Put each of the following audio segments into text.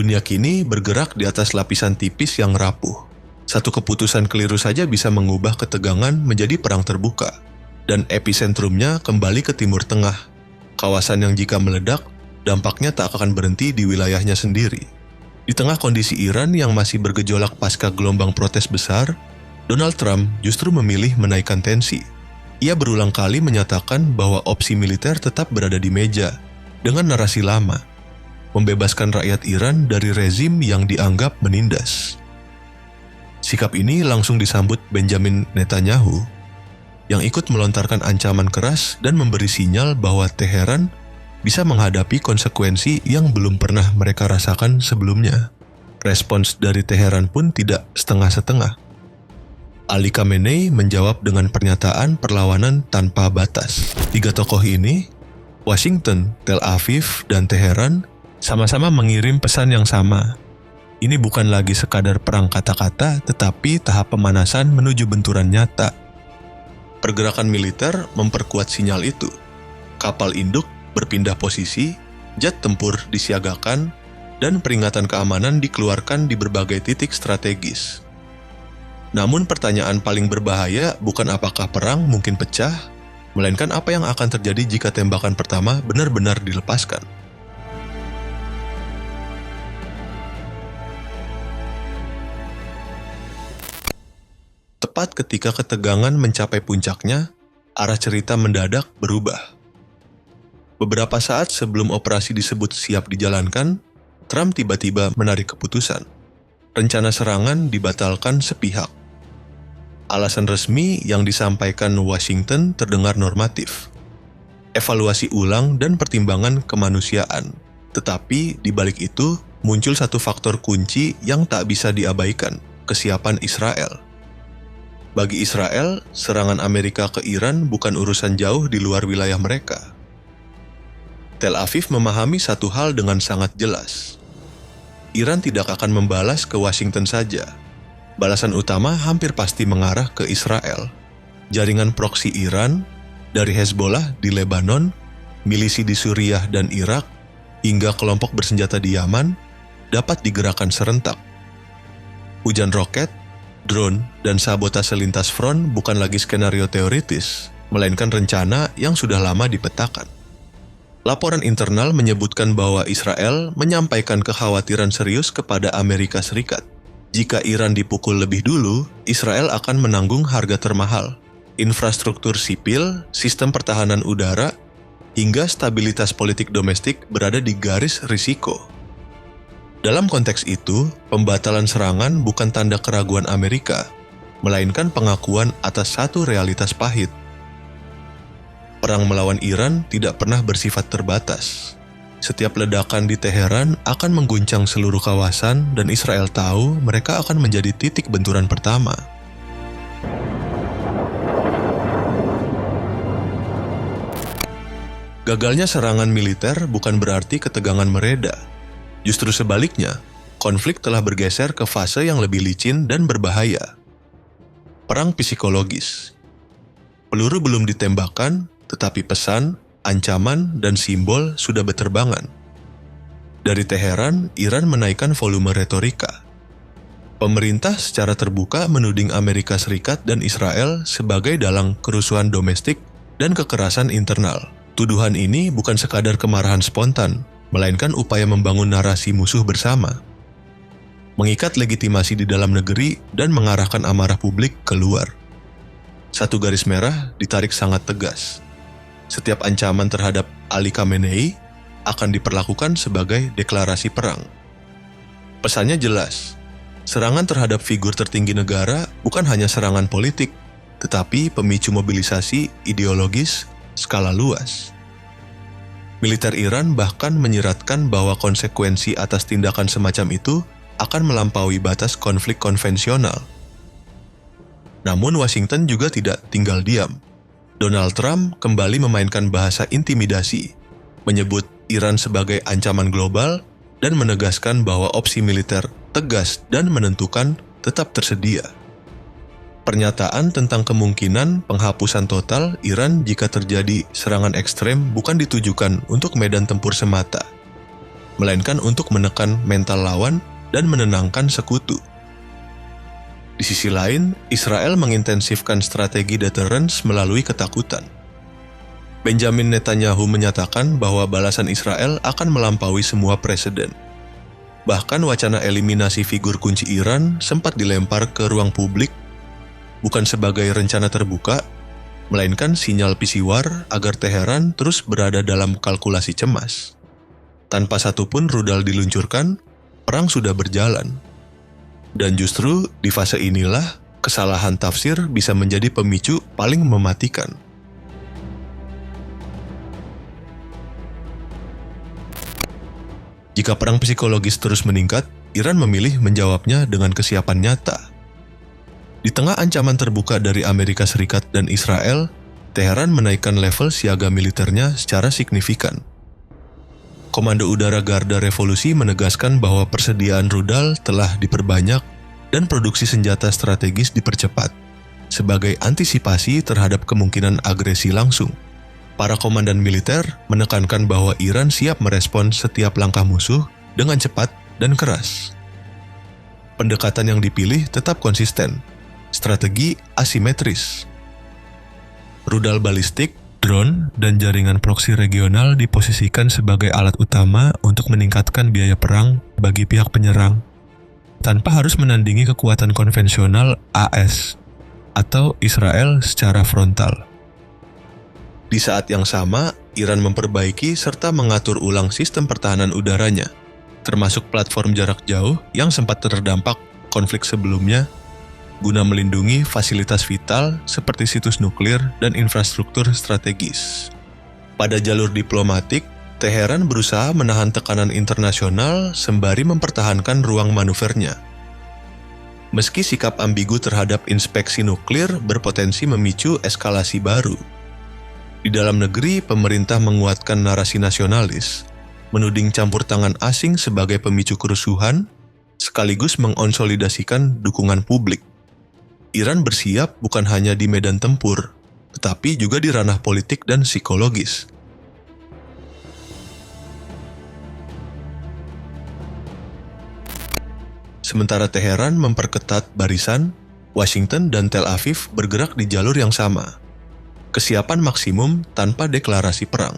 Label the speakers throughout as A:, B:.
A: Dunia kini bergerak di atas lapisan tipis yang rapuh. Satu keputusan keliru saja bisa mengubah ketegangan menjadi perang terbuka. Dan episentrumnya kembali ke Timur Tengah. Kawasan yang jika meledak, dampaknya tak akan berhenti di wilayahnya sendiri. Di tengah kondisi Iran yang masih bergejolak pasca gelombang protes besar, Donald Trump justru memilih menaikkan tensi. Ia berulang kali menyatakan bahwa opsi militer tetap berada di meja dengan narasi lama, membebaskan rakyat Iran dari rezim yang dianggap menindas. Sikap ini langsung disambut Benjamin Netanyahu, yang ikut melontarkan ancaman keras dan memberi sinyal bahwa Teheran bisa menghadapi konsekuensi yang belum pernah mereka rasakan sebelumnya. Respons dari Teheran pun tidak setengah-setengah. Ali Khamenei menjawab dengan pernyataan perlawanan tanpa batas. Tiga tokoh ini, Washington, Tel Aviv, dan Teheran, sama-sama mengirim pesan yang sama. Ini bukan lagi sekadar perang kata-kata, tetapi tahap pemanasan menuju benturan nyata. Pergerakan militer memperkuat sinyal itu. Kapal induk berpindah posisi, jet tempur disiagakan, dan peringatan keamanan dikeluarkan di berbagai titik strategis. Namun pertanyaan paling berbahaya bukan apakah perang mungkin pecah, melainkan apa yang akan terjadi jika tembakan pertama benar-benar dilepaskan. Tepat ketika ketegangan mencapai puncaknya, arah cerita mendadak berubah. Beberapa saat sebelum operasi disebut siap dijalankan, Trump tiba-tiba menarik keputusan. Rencana serangan dibatalkan sepihak. Alasan resmi yang disampaikan Washington terdengar normatif. Evaluasi ulang dan pertimbangan kemanusiaan. Tetapi di balik itu muncul satu faktor kunci yang tak bisa diabaikan, kesiapan Israel. Bagi Israel, serangan Amerika ke Iran bukan urusan jauh di luar wilayah mereka. Tel Aviv memahami satu hal dengan sangat jelas. Iran tidak akan membalas ke Washington saja. Balasan utama hampir pasti mengarah ke Israel. Jaringan proksi Iran, dari Hezbollah di Lebanon, milisi di Suriah dan Irak, hingga kelompok bersenjata di Yaman, dapat digerakkan serentak. Hujan roket, drone, dan sabotase lintas front bukan lagi skenario teoritis, melainkan rencana yang sudah lama dipetakan. Laporan internal menyebutkan bahwa Israel menyampaikan kekhawatiran serius kepada Amerika Serikat. Jika Iran dipukul lebih dulu, Israel akan menanggung harga termahal. Infrastruktur sipil, sistem pertahanan udara, hingga stabilitas politik domestik berada di garis risiko. Dalam konteks itu, pembatalan serangan bukan tanda keraguan Amerika, melainkan pengakuan atas satu realitas pahit. Perang melawan Iran tidak pernah bersifat terbatas. Setiap ledakan di Teheran akan mengguncang seluruh kawasan dan Israel tahu mereka akan menjadi titik benturan pertama. Gagalnya serangan militer bukan berarti ketegangan mereda. Justru sebaliknya, konflik telah bergeser ke fase yang lebih licin dan berbahaya. Perang psikologis. Peluru belum ditembakkan, tetapi pesan, ancaman, dan simbol sudah beterbangan. Dari Teheran, Iran menaikkan volume retorika. Pemerintah secara terbuka menuding Amerika Serikat dan Israel sebagai dalang kerusuhan domestik dan kekerasan internal. Tuduhan ini bukan sekadar kemarahan spontan, melainkan upaya membangun narasi musuh bersama, mengikat legitimasi di dalam negeri dan mengarahkan amarah publik keluar. Satu garis merah ditarik sangat tegas. Setiap ancaman terhadap Ali Khamenei akan diperlakukan sebagai deklarasi perang. Pesannya jelas, serangan terhadap figur tertinggi negara bukan hanya serangan politik, tetapi pemicu mobilisasi ideologis skala luas. Militer Iran bahkan menyeratkan bahwa konsekuensi atas tindakan semacam itu akan melampaui batas konflik konvensional. Namun Washington juga tidak tinggal diam. Donald Trump kembali memainkan bahasa intimidasi, menyebut Iran sebagai ancaman global dan menegaskan bahwa opsi militer tegas dan menentukan tetap tersedia. Pernyataan tentang kemungkinan penghapusan total Iran jika terjadi serangan ekstrem bukan ditujukan untuk medan tempur semata. melainkan untuk menekan mental lawan dan menenangkan sekutu. Di sisi lain, Israel mengintensifkan strategi deterrence melalui ketakutan. Benjamin Netanyahu menyatakan bahwa balasan Israel akan melampaui semua preseden. Bahkan wacana eliminasi figur kunci Iran sempat dilempar ke ruang publik, bukan sebagai rencana terbuka, melainkan sinyal pisiwar agar Teheran terus berada dalam kalkulasi cemas. Tanpa satupun rudal diluncurkan, perang sudah berjalan. Dan justru di fase inilah kesalahan tafsir bisa menjadi pemicu paling mematikan. Jika perang psikologis terus meningkat, Iran memilih menjawabnya dengan kesiapan nyata. Di tengah ancaman terbuka dari Amerika Serikat dan Israel, Teheran menaikkan level siaga militernya secara signifikan. Komando Udara Garda Revolusi menegaskan bahwa persediaan rudal telah diperbanyak dan produksi senjata strategis dipercepat sebagai antisipasi terhadap kemungkinan agresi langsung. Para komandan militer menekankan bahwa Iran siap merespon setiap langkah musuh dengan cepat dan keras. Pendekatan yang dipilih tetap konsisten, strategi asimetris. Rudal balistik, drone, dan jaringan proksi regional diposisikan sebagai alat utama untuk meningkatkan biaya perang bagi pihak penyerang, tanpa harus menandingi kekuatan konvensional AS atau Israel secara frontal. Di saat yang sama, Iran memperbaiki serta mengatur ulang sistem pertahanan udaranya, termasuk platform jarak jauh yang sempat terdampak konflik sebelumnya, guna melindungi fasilitas vital seperti situs nuklir dan infrastruktur strategis. Pada jalur diplomatik, Teheran berusaha menahan tekanan internasional sembari mempertahankan ruang manuvernya. Meski sikap ambigu terhadap inspeksi nuklir berpotensi memicu eskalasi baru. Di dalam negeri, pemerintah menguatkan narasi nasionalis, menuding campur tangan asing sebagai pemicu kerusuhan, sekaligus mengonsolidasikan dukungan publik. Iran bersiap bukan hanya di medan tempur, tetapi juga di ranah politik dan psikologis. Sementara Teheran memperketat barisan, Washington dan Tel Aviv bergerak di jalur yang sama. Kesiapan maksimum tanpa deklarasi perang.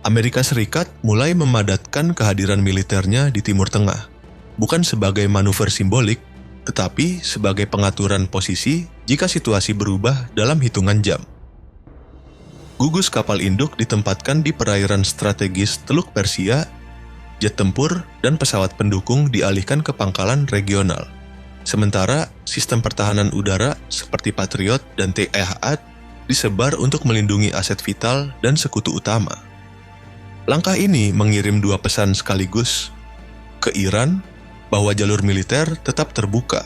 A: Amerika Serikat mulai memadatkan kehadiran militernya di Timur Tengah, bukan sebagai manuver simbolik, tetapi sebagai pengaturan posisi jika situasi berubah dalam hitungan jam. Gugus kapal induk ditempatkan di perairan strategis Teluk Persia, jet tempur dan pesawat pendukung dialihkan ke pangkalan regional. Sementara sistem pertahanan udara seperti Patriot dan THAAD disebar untuk melindungi aset vital dan sekutu utama. Langkah ini mengirim dua pesan sekaligus. Ke Iran, bahwa jalur militer tetap terbuka.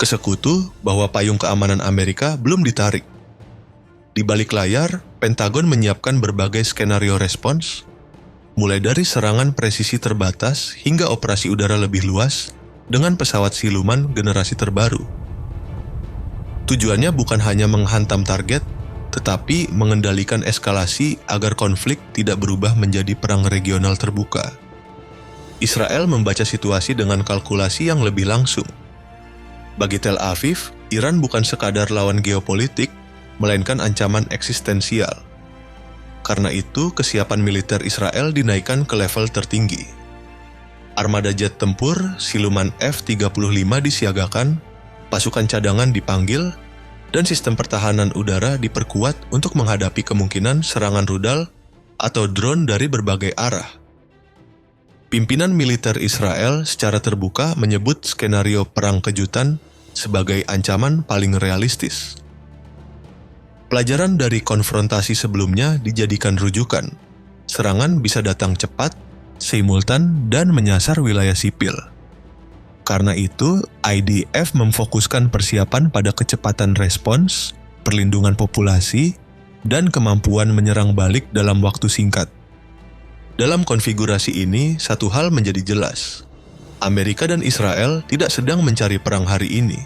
A: Ke sekutu, bahwa payung keamanan Amerika belum ditarik. Di balik layar, Pentagon menyiapkan berbagai skenario respons, mulai dari serangan presisi terbatas hingga operasi udara lebih luas dengan pesawat siluman generasi terbaru. Tujuannya bukan hanya menghantam target, tetapi mengendalikan eskalasi agar konflik tidak berubah menjadi perang regional terbuka. Israel membaca situasi dengan kalkulasi yang lebih langsung. Bagi Tel Aviv, Iran bukan sekadar lawan geopolitik, melainkan ancaman eksistensial. Karena itu, kesiapan militer Israel dinaikkan ke level tertinggi. Armada jet tempur, siluman F-35 disiagakan, pasukan cadangan dipanggil, dan sistem pertahanan udara diperkuat untuk menghadapi kemungkinan serangan rudal atau drone dari berbagai arah. Pimpinan militer Israel secara terbuka menyebut skenario perang kejutan sebagai ancaman paling realistis. Pelajaran dari konfrontasi sebelumnya dijadikan rujukan. Serangan bisa datang cepat, simultan, dan menyasar wilayah sipil. Karena itu, IDF memfokuskan persiapan pada kecepatan respons, perlindungan populasi, dan kemampuan menyerang balik dalam waktu singkat. Dalam konfigurasi ini, satu hal menjadi jelas. Amerika dan Israel tidak sedang mencari perang hari ini.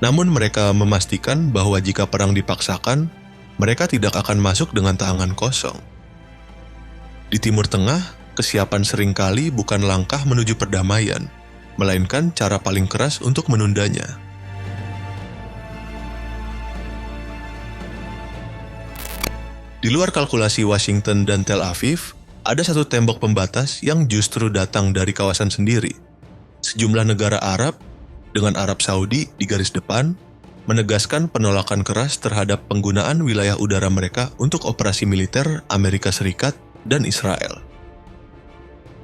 A: Namun mereka memastikan bahwa jika perang dipaksakan, mereka tidak akan masuk dengan tangan kosong. Di Timur Tengah, kesiapan seringkali bukan langkah menuju perdamaian, melainkan cara paling keras untuk menundanya. Di luar kalkulasi Washington dan Tel Aviv, ada satu tembok pembatas yang justru datang dari kawasan sendiri. Sejumlah negara Arab, dengan Arab Saudi di garis depan, menegaskan penolakan keras terhadap penggunaan wilayah udara mereka untuk operasi militer Amerika Serikat dan Israel.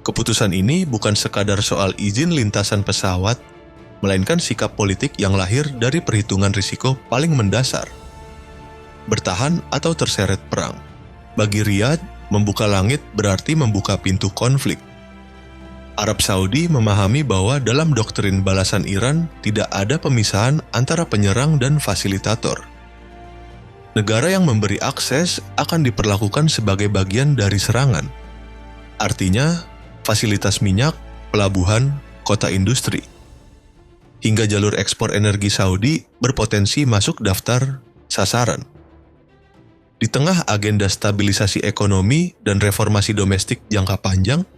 A: Keputusan ini bukan sekadar soal izin lintasan pesawat, melainkan sikap politik yang lahir dari perhitungan risiko paling mendasar. Bertahan atau terseret perang. Bagi Riyadh, membuka langit berarti membuka pintu konflik. Arab Saudi memahami bahwa dalam doktrin balasan Iran tidak ada pemisahan antara penyerang dan fasilitator. Negara yang memberi akses akan diperlakukan sebagai bagian dari serangan. Artinya, fasilitas minyak, pelabuhan, kota industri, hingga jalur ekspor energi Saudi berpotensi masuk daftar sasaran. Di tengah agenda stabilisasi ekonomi dan reformasi domestik jangka panjang,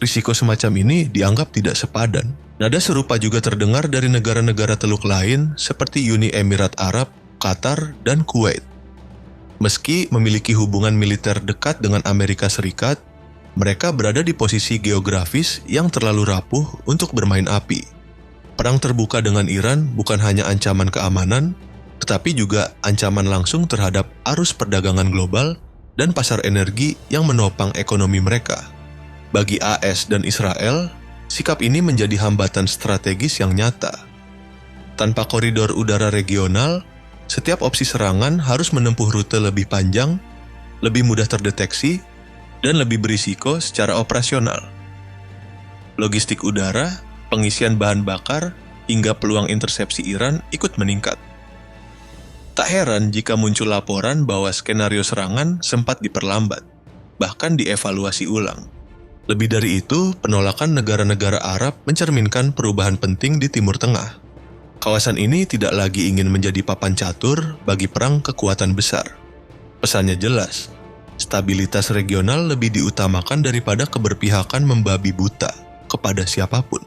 A: risiko semacam ini dianggap tidak sepadan. Nada serupa juga terdengar dari negara-negara Teluk lain seperti Uni Emirat Arab, Qatar, dan Kuwait. Meski memiliki hubungan militer dekat dengan Amerika Serikat, mereka berada di posisi geografis yang terlalu rapuh untuk bermain api. Perang terbuka dengan Iran bukan hanya ancaman keamanan, tetapi juga ancaman langsung terhadap arus perdagangan global dan pasar energi yang menopang ekonomi mereka. Bagi AS dan Israel, sikap ini menjadi hambatan strategis yang nyata. Tanpa koridor udara regional, setiap opsi serangan harus menempuh rute lebih panjang, lebih mudah terdeteksi, dan lebih berisiko secara operasional. Logistik udara, pengisian bahan bakar, hingga peluang intersepsi Iran ikut meningkat. Tak heran jika muncul laporan bahwa skenario serangan sempat diperlambat, bahkan dievaluasi ulang. Lebih dari itu, penolakan negara-negara Arab mencerminkan perubahan penting di Timur Tengah. Kawasan ini tidak lagi ingin menjadi papan catur bagi perang kekuatan besar. Pesannya jelas, stabilitas regional lebih diutamakan daripada keberpihakan membabi buta kepada siapapun.